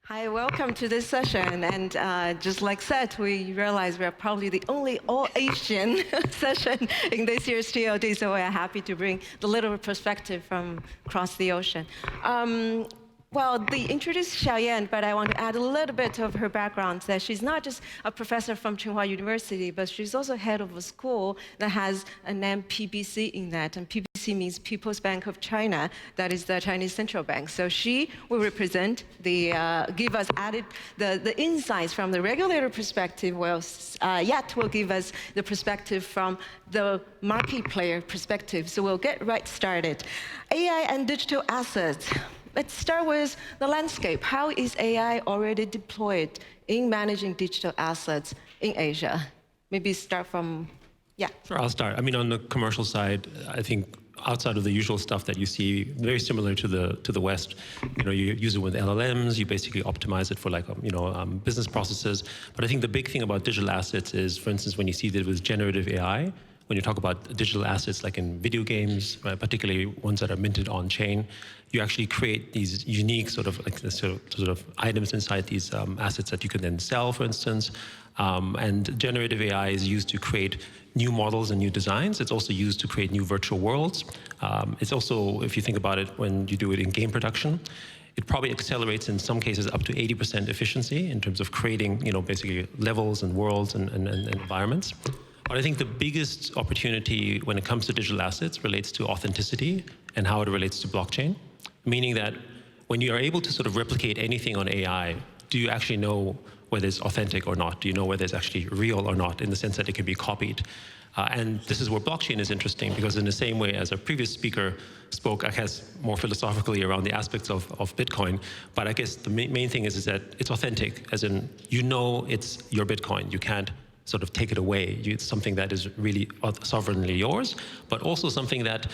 Hi, welcome to this session. And just like said, we realize we're probably the only all-Asian session in this year's DLD, so we're happy to bring the little perspective from across the ocean. Well, they introduced Xiaoyan, but I want to add a little bit of her background, that she's not just a professor from Tsinghua University, but she's also head of a school that has a name PBC in that, and PBC means People's Bank of China, that is the Chinese central bank. So she will represent give us the insights from the regulator perspective, while Yat will give us the perspective from the market player perspective. So we'll get right started. AI and digital assets. Let's start with the landscape. How is AI already deployed in managing digital assets in Asia? Maybe start from, yeah. Sure, I'll start. I mean, on the commercial side, I think outside of the usual stuff that you see, very similar to the West. You use it with LLMs. You basically optimize it for business processes. But I think the big thing about digital assets is, for instance, when you see that with generative AI, when you talk about digital assets like in video games, right, particularly ones that are minted on chain, you actually create these unique sort of items inside these assets that you can then sell, for instance. And generative AI is used to create new models and new designs. It's also used to create new virtual worlds. It's also, if you think about it, when you do it in game production, it probably accelerates in some cases up to 80% efficiency in terms of creating, basically levels and worlds and environments. But I think the biggest opportunity when it comes to digital assets relates to authenticity and how it relates to blockchain, meaning that when you are able to sort of replicate anything on AI, do you actually know whether it's authentic or not? Do you know whether it's actually real or not, in the sense that it can be copied? And this is where blockchain is interesting, because in the same way as a previous speaker spoke, I guess, more philosophically around the aspects of Bitcoin, but I guess the main thing is that it's authentic, as in, it's your Bitcoin. You can't sort of take it away. It's something that is really sovereignly yours, but also something that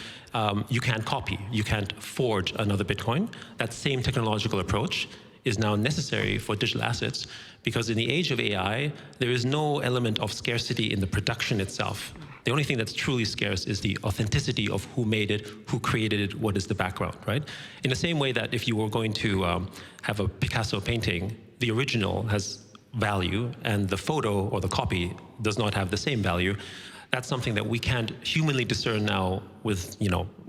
you can't copy. You can't forge another Bitcoin. That same technological approach is now necessary for digital assets, because in the age of AI, there is no element of scarcity in the production itself. The only thing that's truly scarce is the authenticity of who made it, who created it, what is the background, right? In the same way that if you were going to have a Picasso painting, the original has value and the photo or the copy does not have the same value. That's something that we can't humanly discern now with,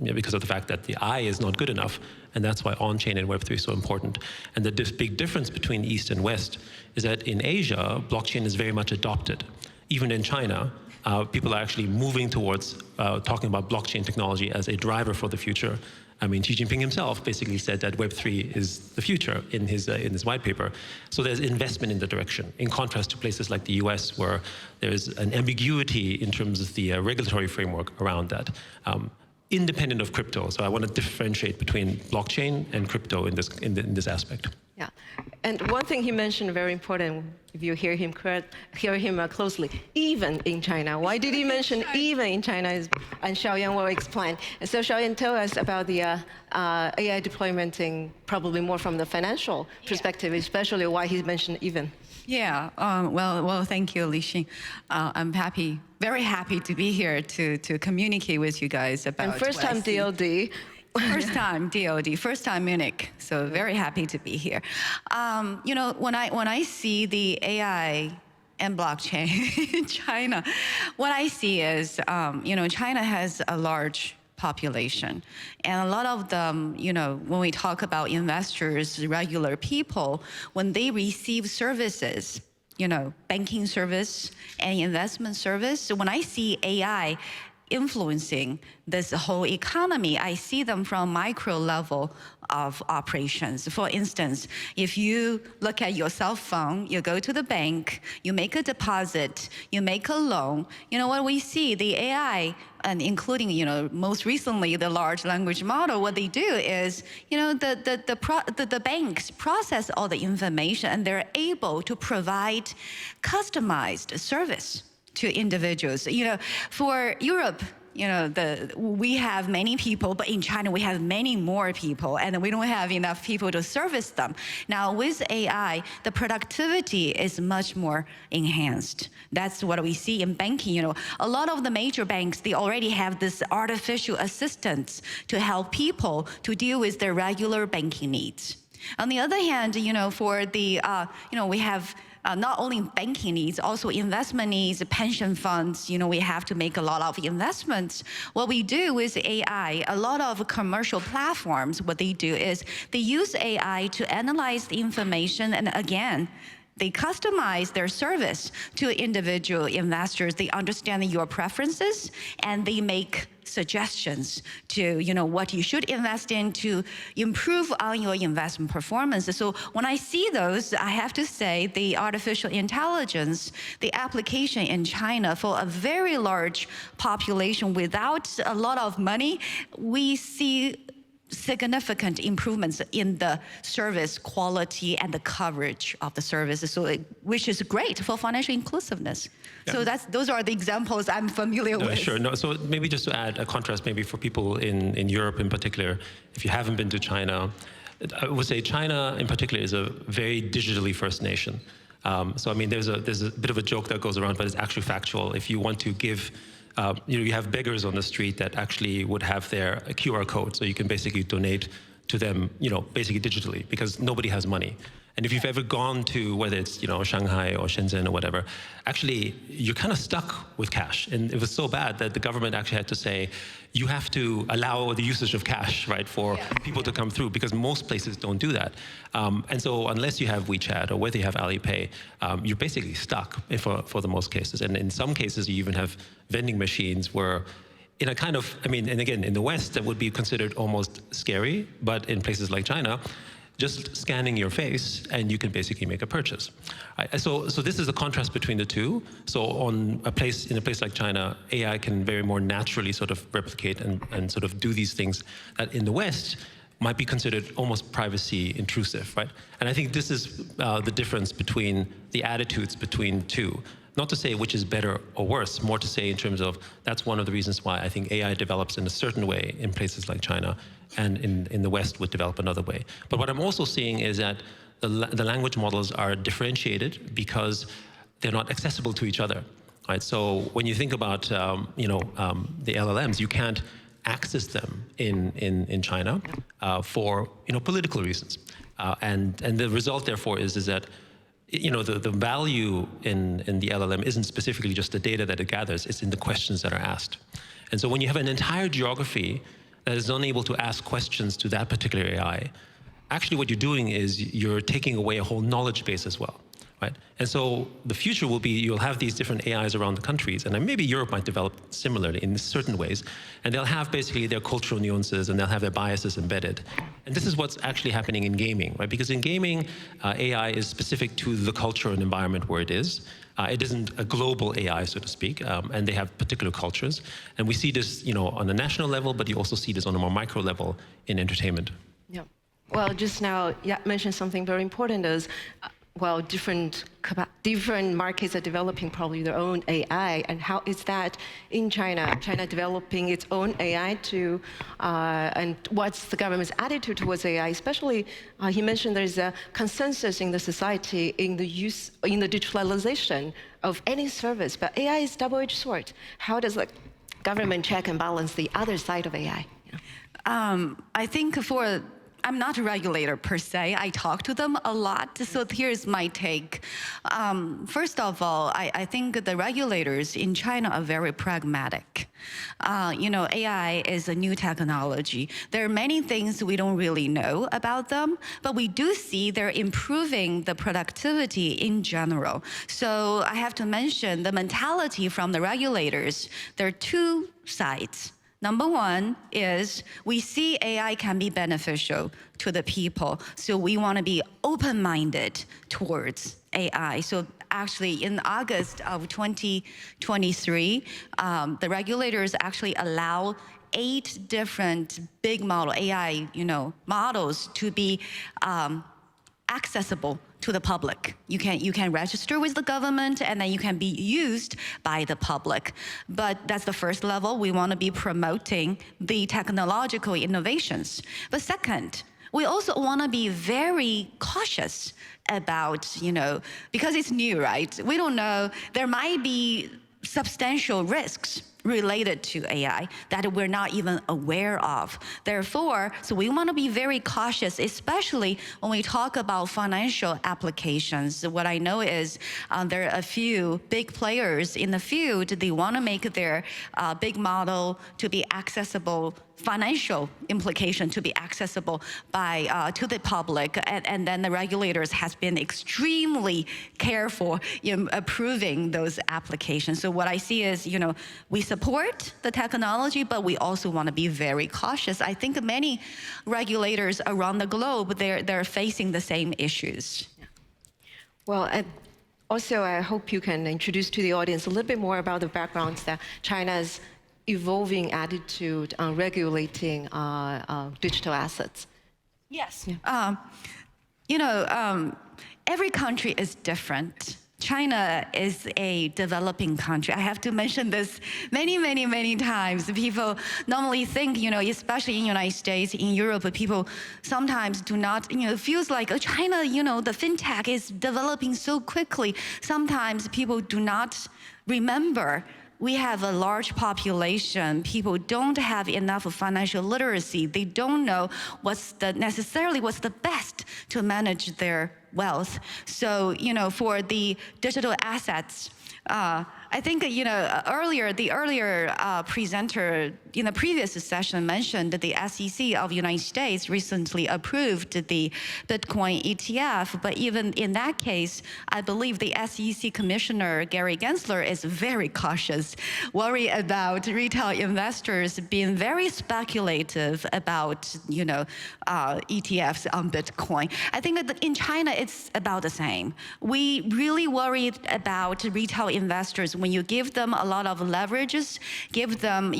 because of the fact that the eye is not good enough. And that's why on-chain and Web3 is so important. And the big difference between East and West is that in Asia, blockchain is very much adopted. Even in China, people are actually moving towards talking about blockchain technology as a driver for the future. I mean, Xi Jinping himself basically said that Web3 is the future in his white paper. So there's investment in the direction, in contrast to places like the US, where there's an ambiguity in terms of the regulatory framework around that, independent of crypto. So I want to differentiate between blockchain and crypto in this aspect. Yeah, and one thing he mentioned very important, if you hear him closely, even in China. Why did he mention even in China? And Xiaoyan will explain. And so Xiaoyan, tell us about the AI deployment probably more from the financial perspective, especially why he mentioned even. Yeah, well, thank you, Li Xin. I'm very happy to be here to communicate with you guys about. And first time DLD. First time DLD, first time Munich. So very happy to be here. When I see the AI and blockchain in China, what I see is, China has a large population. And a lot of them, when we talk about investors, regular people, when they receive services, banking service and investment service, when I see AI influencing this whole economy, I see them from micro level of operations. For instance, if you look at your cell phone, you go to the bank, you make a deposit, you make a loan, what we see, the AI, and including, most recently, the large language model, what they do is, the banks process all the information and they're able to provide customized service to individuals. For Europe, we have many people, but in China we have many more people, and we don't have enough people to service them. Now with AI, the productivity is much more enhanced. That's what we see in banking. A lot of the major banks, they already have this artificial assistance to help people to deal with their regular banking needs. On the other hand, for the, we have not only banking needs, also investment needs, pension funds, we have to make a lot of investments. What we do is AI, a lot of commercial platforms, what they do is they use AI to analyze the information, and again, they customize their service to individual investors. They understand your preferences, and they make suggestions to what you should invest in to improve on your investment performance. So when I see those, I have to say the artificial intelligence, the application in China for a very large population without a lot of money, we see significant improvements in the service quality and the coverage of the services, which is great for financial inclusiveness. Yeah. So those are the examples I'm familiar with. Sure. No, so maybe just to add a contrast, maybe for people in Europe in particular, if you haven't been to China, I would say China in particular is a very digitally first nation. So I mean, there's a bit of a joke that goes around, but it's actually factual. If you want to give you have beggars on the street that actually would have their QR code, so you can basically donate to them, basically digitally, because nobody has money. And if you've ever gone to, whether it's Shanghai or Shenzhen or whatever, actually you're kind of stuck with cash. And it was so bad that the government actually had to say, you have to allow the usage of cash, right, for people to come through, because most places don't do that. And so unless you have WeChat or whether you have Alipay, you're basically stuck for the most cases. And in some cases, you even have vending machines where in a kind of, and again, in the West, that would be considered almost scary, but in places like China, just scanning your face and you can basically make a purchase. So this is a contrast between the two. So in a place like China, AI can very more naturally sort of replicate and sort of do these things that in the West might be considered almost privacy intrusive, right? And I think this is the difference between the attitudes between two. Not to say which is better or worse, more to say in terms of that's one of the reasons why I think AI develops in a certain way in places like China, and in the West would develop another way. But what I'm also seeing is that the language models are differentiated because they're not accessible to each other, right? So when you think about the LLMs, you can't access them in China for political reasons, and the result therefore is that the value in the LLM isn't specifically just the data that it gathers, it's in the questions that are asked. And so when you have an entire geography that is unable to ask questions to that particular AI, actually what you're doing is you're taking away a whole knowledge base as well, right? And so the future will be you'll have these different AIs around the countries, and maybe Europe might develop similarly in certain ways, and they'll have basically their cultural nuances and they'll have their biases embedded. And this is what's actually happening in gaming, right? Because in gaming, AI is specific to the culture and environment where it is. It isn't a global AI, so to speak, and they have particular cultures. And we see this, on a national level, but you also see this on a more micro level in entertainment. Yeah. Well, just now, Yat mentioned something very important is, different markets are developing probably their own AI, and how is that in China? China developing its own AI and what's the government's attitude towards AI? Especially, he mentioned there's a consensus in the society in the digitalization of any service, but AI is double-edged sword. How does the government check and balance the other side of AI? I think I'm not a regulator per se. I talk to them a lot, so here's my take. First of all, I think the regulators in China are very pragmatic. AI is a new technology. There are many things we don't really know about them, but we do see they're improving the productivity in general. So I have to mention the mentality from the regulators. There are two sides. Number one is we see AI can be beneficial to the people, so we want to be open-minded towards AI. So actually, in August of 2023, the regulators actually allow 8 different big model AI, models to be accessible to the public. You can register with the government, and then you can be used by the public. But that's the first level. We want to be promoting the technological innovations. But second, we also want to be very cautious about, because it's new, right? We don't know, there might be substantial risks related to AI that we're not even aware of. Therefore, so we want to be very cautious, especially when we talk about financial applications. What I know is there are a few big players in the field. They want to make their big model to be accessible, financial implication to be accessible to the public, and then the regulators has been extremely careful in approving those applications. So what I see is, we support the technology, but we also want to be very cautious. I think many regulators around the globe, they're facing the same issues. Well, also I hope you can introduce to the audience a little bit more about the backgrounds that China's evolving attitude on regulating digital assets. Yes. Yeah. Every country is different. China is a developing country. I have to mention this many times. People normally think, especially in the United States, in Europe, people sometimes do not, feels like China, the fintech is developing so quickly. Sometimes people do not remember we have a large population. People don't have enough financial literacy. They don't know what's the best to manage their wealth. So, for the digital assets, I think, earlier, the earlier presenter in the previous session mentioned that the SEC of the United States recently approved the Bitcoin ETF. But even in that case, I believe the SEC Commissioner, Gary Gensler, is very cautious, worried about retail investors being very speculative about, ETFs on Bitcoin. I think that in China, it's about the same. We really worried about retail investors when you give them a lot of leverages, give them,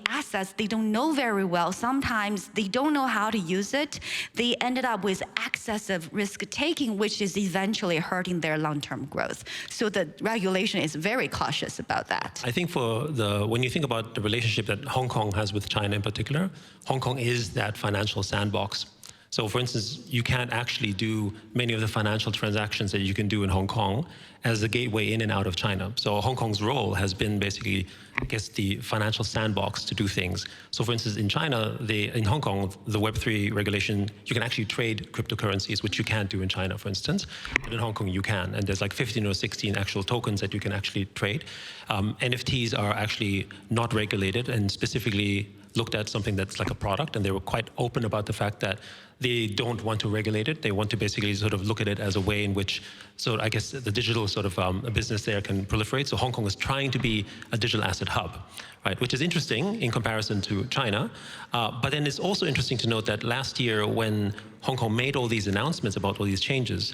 assets they don't know very well. Sometimes they don't know how to use it. They ended up with excessive risk-taking, which is eventually hurting their long-term growth. So the regulation is very cautious about that. I think when you think about the relationship that Hong Kong has with China in particular, Hong Kong is that financial sandbox. So for instance, you can't actually do many of the financial transactions that you can do in Hong Kong as a gateway in and out of China. So Hong Kong's role has been basically, I guess, the financial sandbox to do things. So for instance, in China, in Hong Kong, the Web3 regulation, you can actually trade cryptocurrencies, which you can't do in China, for instance. But in Hong Kong, you can. And there's like 15 or 16 actual tokens that you can actually trade. NFTs are actually not regulated and specifically looked at something that's like a product, and they were quite open about the fact that they don't want to regulate it. They want to basically sort of look at it as a way in which, so I guess the digital sort of business there can proliferate. So Hong Kong is trying to be a digital asset hub, right? Which is interesting in comparison to China. But then it's also interesting to note that last year when Hong Kong made all these announcements about all these changes,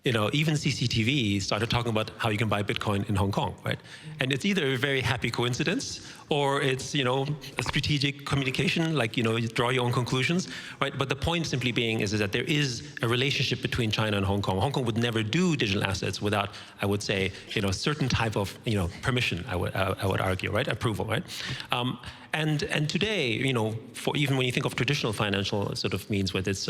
even CCTV started talking about how you can buy Bitcoin in Hong Kong, right? And it's either a very happy coincidence or it's, a strategic communication, like, you draw your own conclusions, right? But the point simply being is that there is a relationship between China and Hong Kong. Hong Kong would never do digital assets without, I would say, certain type of, permission, I would argue, right? Approval, right? And today, for even when you think of traditional financial sort of means, whether it's,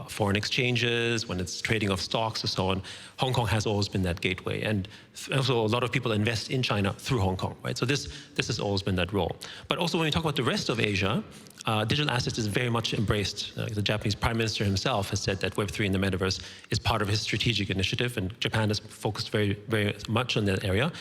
foreign exchanges, when it's trading of stocks and so on, Hong Kong has always been that gateway. And also a lot of people invest in China through Hong Kong, right? So this has always been that role. But also when we talk about the rest of Asia, digital assets is very much embraced. The Japanese Prime Minister himself has said that Web3 in the metaverse is part of his strategic initiative, and Japan has focused very, very much on that area,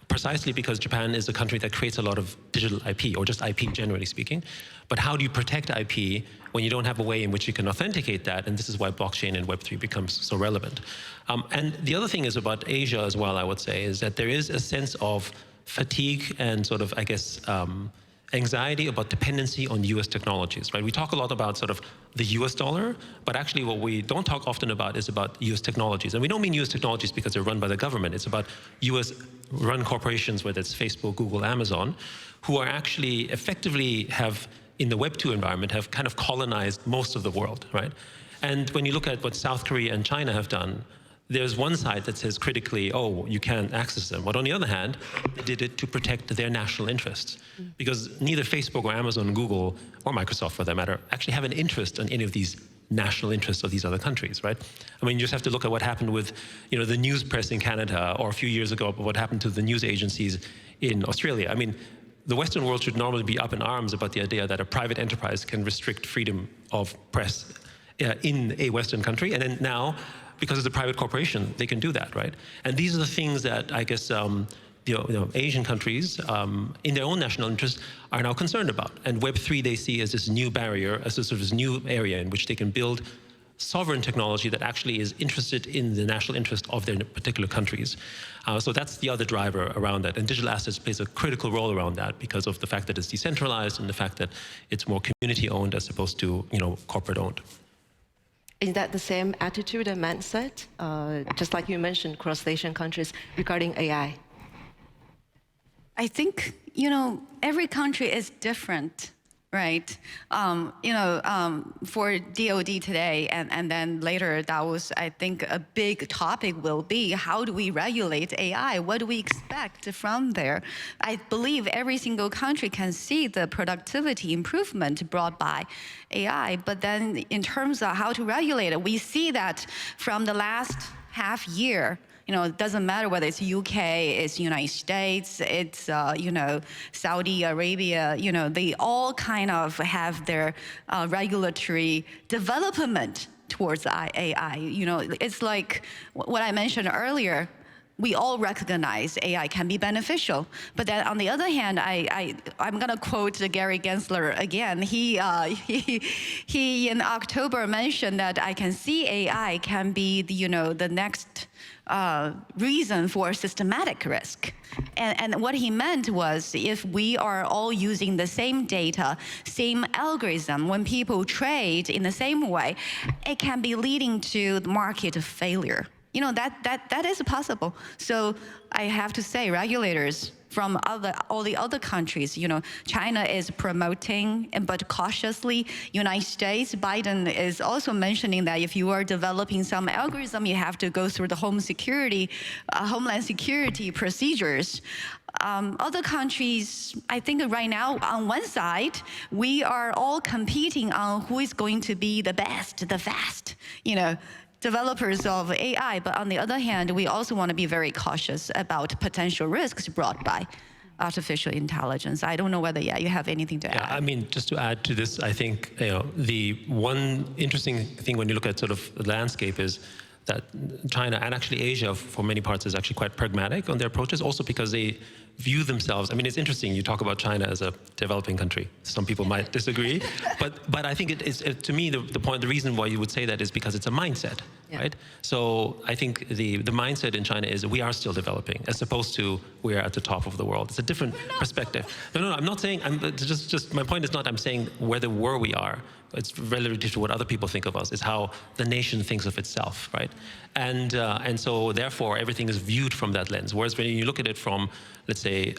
precisely because Japan is a country that creates a lot of digital IP, or just IP generally speaking. But how do you protect IP when you don't have a way in which you can authenticate that? And this is why blockchain and Web3 becomes so relevant. And the other thing is about Asia as well, I would say, is that there is a sense of fatigue and sort of, I guess, anxiety about dependency on US technologies, right? We talk a lot about sort of the US dollar, but actually what we don't talk often about is about US technologies. And we don't mean US technologies because they're run by the government. It's about US-run corporations, whether it's Facebook, Google, Amazon, who are actually effectively in the Web2 environment, have kind of colonized most of the world, right? And when you look at what South Korea and China have done, there's one side that says critically, oh, you can't access them. But on the other hand, they did it to protect their national interests. Because neither Facebook or Amazon, Google, or Microsoft for that matter, actually have an interest in any of these national interests of these other countries, right? I mean, you just have to look at what happened with, the news press in Canada, or a few years ago, what happened to the news agencies in Australia. I mean, the Western world should normally be up in arms about the idea that a private enterprise can restrict freedom of press in a Western country, and then now, because it's a private corporation, they can do that, right? And these are the things that I guess Asian countries, in their own national interest, are now concerned about. And Web3 they see as this new barrier, as a sort of this new area in which they can build sovereign technology that actually is interested in the national interest of their particular countries. So that's the other driver around that. And digital assets plays a critical role around that because of the fact that it's decentralized and the fact that it's more community-owned as opposed to corporate-owned. Is that the same attitude and mindset, just like you mentioned, cross-Asian countries regarding AI? I think, every country is different, right? For DLD today, and then later, that was, I think, a big topic will be, how do we regulate AI? What do we expect from there? I believe every single country can see the productivity improvement brought by AI, but then in terms of how to regulate it, we see that from the last half year, it doesn't matter whether it's UK, it's United States, it's, Saudi Arabia, they all kind of have their regulatory development towards AI. It's like what I mentioned earlier. We all recognize AI can be beneficial, but then on the other hand, I'm going to quote Gary Gensler again. He in October mentioned that I can see AI can be the next reason for systematic risk. And what he meant was, if we are all using the same data, same algorithm, when people trade in the same way, it can be leading to market failure. That is possible. So I have to say, regulators from all the other countries, China is promoting, but cautiously. United States, Biden is also mentioning that if you are developing some algorithm, you have to go through the homeland security procedures. Other countries, I think right now, on one side, we are all competing on who is going to be the best, the fast, developers of AI, but on the other hand, we also want to be very cautious about potential risks brought by artificial intelligence. I don't know whether, you have anything to add. Yeah, I mean, just to add to this, I think the one interesting thing when you look at sort of the landscape is that China and actually Asia, for many parts, is actually quite pragmatic on their approaches, also because they view themselves, I mean, it's interesting, you talk about China as a developing country. Some people might disagree, but I think to me, the reason why you would say that is because it's a mindset, right? So I think the mindset in China is we are still developing, as opposed to we are at the top of the world. It's a different perspective. No, I'm not saying, just my point is not, I'm saying where we are. It's relative to what other people think of us. It's how the nation thinks of itself, right? And so therefore everything is viewed from that lens. Whereas when you look at it from, let's say,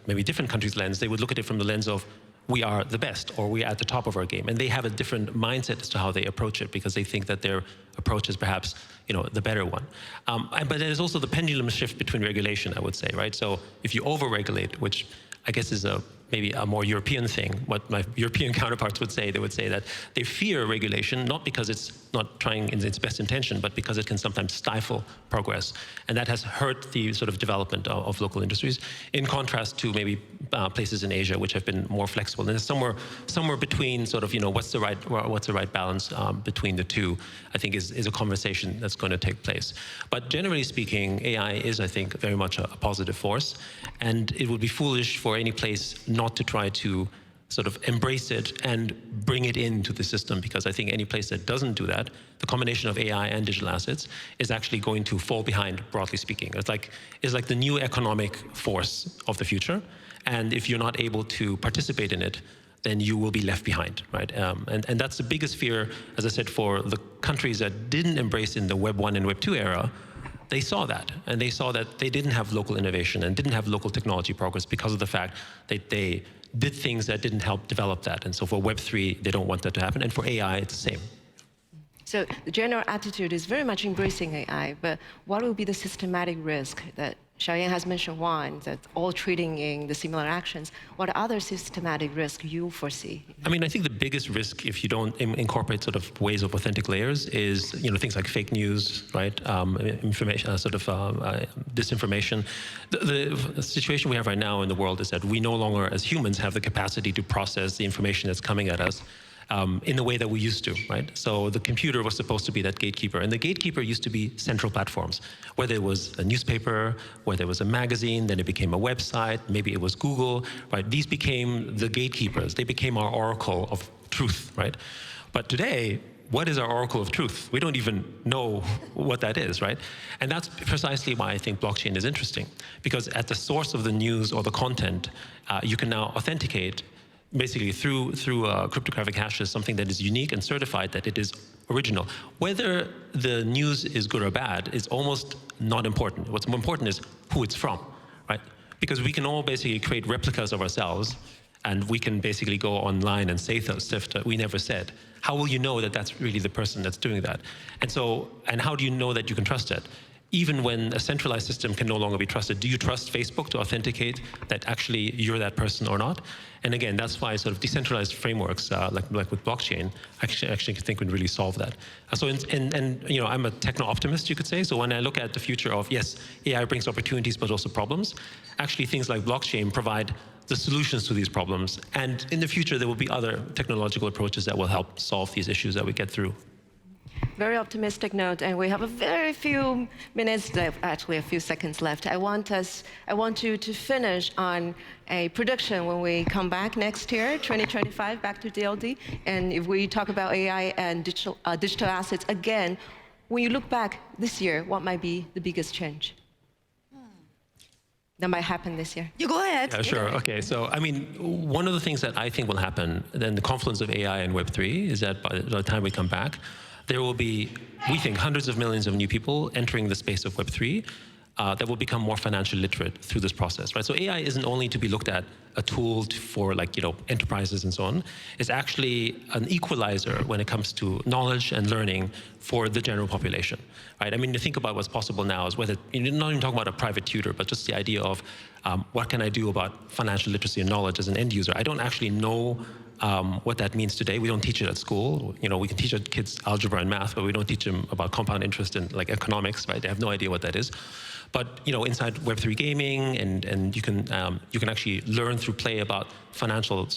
maybe different countries' lens, they would look at it from the lens of we are the best, or we are at the top of our game. And they have a different mindset as to how they approach it, because they think that their approach is perhaps the better one. But there's also the pendulum shift between regulation, I would say, right? So if you over-regulate, which I guess is maybe a more European thing, what my European counterparts would say, they would say that they fear regulation, not because it's not trying in its best intention, but because it can sometimes stifle progress. And that has hurt the sort of development of local industries, in contrast to maybe places in Asia, which have been more flexible. And somewhere between sort of, what's the right balance between the two, I think is a conversation that's going to take place. But generally speaking, AI is, I think, very much a positive force. And it would be foolish for any place not to try to sort of embrace it and bring it into the system, because I think any place that doesn't do that, the combination of AI and digital assets is actually going to fall behind, broadly speaking. It's like the new economic force of the future. And if you're not able to participate in it, then you will be left behind, right? And that's the biggest fear, as I said, for the countries that didn't embrace in the Web 1 and Web 2 era. They saw that, and they saw that they didn't have local innovation and didn't have local technology progress because of the fact that they did things that didn't help develop that. And so for Web3, they don't want that to happen. And for AI, it's the same. So the general attitude is very much embracing AI, but what will be the systematic risk that Xiaoyan has mentioned one, that all trading in the similar actions. What other systematic risk you foresee? I mean, I think the biggest risk, if you don't incorporate sort of ways of authentic layers, is things like fake news, right? Information, disinformation. The situation we have right now in the world is that we no longer, as humans, have the capacity to process the information that's coming at us in the way that we used to, right? So the computer was supposed to be that gatekeeper, and the gatekeeper used to be central platforms, whether it was a newspaper, whether it was a magazine, then it became a website, maybe it was Google, right? These became the gatekeepers. They became our oracle of truth, right? But today, what is our oracle of truth? We don't even know what that is, right? And that's precisely why I think blockchain is interesting, because at the source of the news or the content, you can now authenticate basically through cryptographic hashes, something that is unique and certified that it is original. Whether the news is good or bad is almost not important. What's more important is who it's from, right? Because we can all basically create replicas of ourselves, and we can basically go online and say stuff that we never said. How will you know that that's really the person that's doing that? And how do you know that you can trust it? Even when a centralized system can no longer be trusted, do you trust Facebook to authenticate that actually you're that person or not? And again, that's why sort of decentralized frameworks, like with blockchain, actually think would really solve that. I'm a techno-optimist, you could say. So when I look at the future of, yes, AI brings opportunities, but also problems, actually things like blockchain provide the solutions to these problems. And in the future, there will be other technological approaches that will help solve these issues that we get through. Very optimistic note, and we have a very few minutes left, actually a few seconds left. I want you to finish on a prediction when we come back next year, 2025, back to DLD. And if we talk about AI and digital assets again, when you look back this year, what might be the biggest change that might happen this year? You go ahead. Yeah, sure. Okay. So, I mean, one of the things that I think will happen, then the confluence of AI and Web3, is that by the time we come back, there will be, we think, hundreds of millions of new people entering the space of Web3 that will become more financially literate through this process, right? So AI isn't only to be looked at a tool for enterprises and so on. It's actually an equalizer when it comes to knowledge and learning for the general population, right? I mean, to think about what's possible now is whether, you're not even talking about a private tutor, but just the idea of what can I do about financial literacy and knowledge as an end user. I don't actually know what that means today. We don't teach it at school. We can teach our kids algebra and math, but we don't teach them about compound interest and economics, right? They have no idea what that is. But inside Web3 gaming, and you can actually learn through play about financial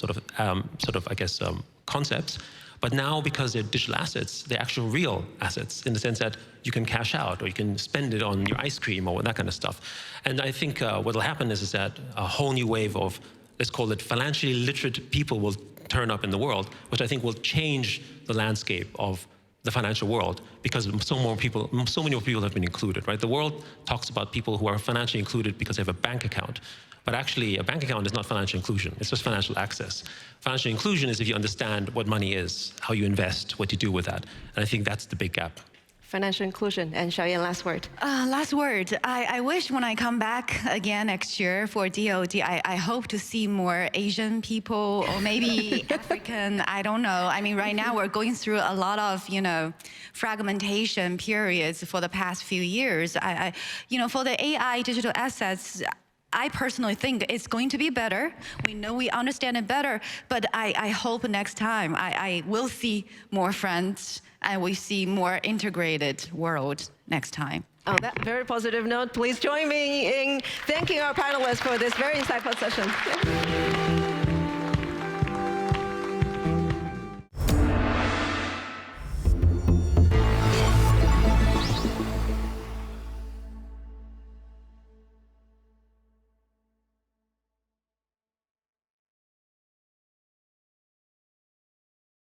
concepts. But now, because they're digital assets, they're actual real assets in the sense that you can cash out or you can spend it on your ice cream or that kind of stuff. And I think what will happen is that a whole new wave of, let's call it, financially literate people will turn up in the world, which I think will change the landscape of the financial world, because so many more people have been included, right? The world talks about people who are financially included because they have a bank account. But actually, a bank account is not financial inclusion. It's just financial access. Financial inclusion is if you understand what money is, how you invest, what you do with that. And I think that's the big gap. Financial inclusion. And Xiaoyan, last word. Last word. I wish when I come back again next year for DLD, I hope to see more Asian people or maybe African, I don't know. I mean, right now we're going through a lot of, fragmentation periods for the past few years. For the AI digital assets, I personally think it's going to be better. We know we understand it better, but I hope next time I will see more friends and we see more integrated world next time. On that very positive note, please join me in thanking our panelists for this very insightful session.